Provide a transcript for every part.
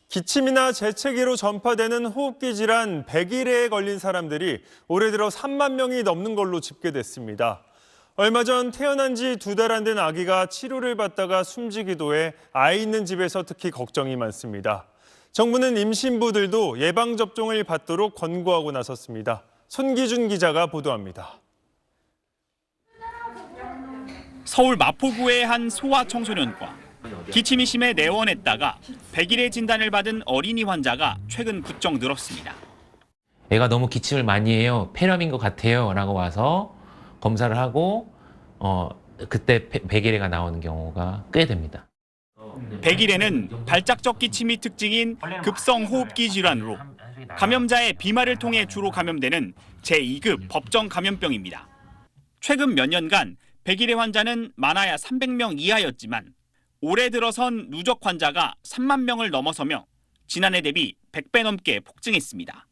기침이나 재채기로 전파되는 호흡기 질환 백일해에 걸린 사람들이 올해 들어 3만 명이 넘는 걸로 집계됐습니다. 얼마 전 태어난 지 2달 안 된 아기가 치료를 받다가 숨지기도 해 아이 있는 집에서 특히 걱정이 많습니다. 정부는 임신부들도 예방접종을 받도록 권고하고 나섰습니다. 손기준 기자가 보도합니다. 서울 마포구의 한 소아청소년과 기침이 심해 내원했다가 백일해 진단을 받은 어린이 환자가 최근 부쩍 늘었습니다. 애가 너무 기침을 많이 해요. 폐렴인 것 같아요. 라고 와서 검사를 하고 그때 백일해가 나오는 경우가 꽤 됩니다. 백일해는 발작적 기침이 특징인 급성 호흡기 질환으로 감염자의 비말을 통해 주로 감염되는 제2급 법정 감염병입니다. 최근 몇 년간 백일해 환자는 많아야 300명 이하였지만 올해 들어선 누적 환자가 3만 명을 넘어서며 지난해 대비 100배 넘게 폭증했습니다.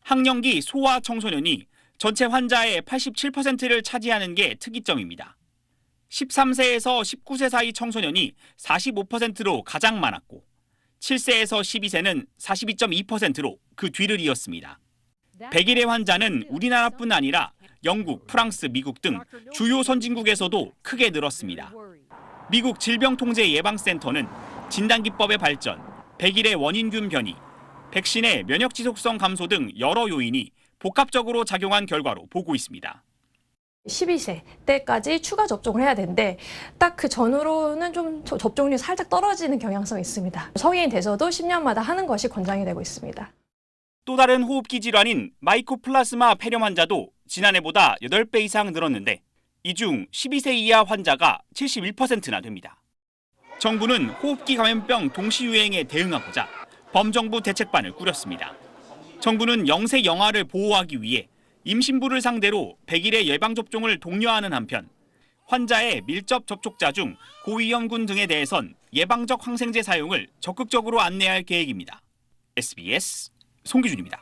학령기 소아 청소년이 전체 환자의 87%를 차지하는 게 특이점입니다. 13세에서 19세 사이 청소년이 45%로 가장 많았고 7세에서 12세는 42.2%로 그 뒤를 이었습니다. 백일해 환자는 우리나라뿐 아니라 영국, 프랑스, 미국 등 주요 선진국에서도 크게 늘었습니다. 미국 질병통제예방센터는 진단기법의 발전, 백일해 원인균 변이, 백신의 면역 지속성 감소 등 여러 요인이 복합적으로 작용한 결과로 보고 있습니다. 12세 때까지 추가 접종을 해야 되는데 딱 그 전후로는 좀 접종률이 살짝 떨어지는 경향성이 있습니다. 성인이 돼서도 10년마다 하는 것이 권장이 되고 있습니다. 또 다른 호흡기 질환인 마이코플라스마 폐렴 환자도 지난해보다 8배 이상 늘었는데 이 중 12세 이하 환자가 71%나 됩니다. 정부는 호흡기 감염병 동시 유행에 대응하고자 범정부 대책반을 꾸렸습니다. 정부는 영세 영아를 보호하기 위해 임신부를 상대로 백일해 예방접종을 독려하는 한편 환자의 밀접 접촉자 중 고위험군 등에 대해선 예방적 항생제 사용을 적극적으로 안내할 계획입니다. SBS 송기준입니다.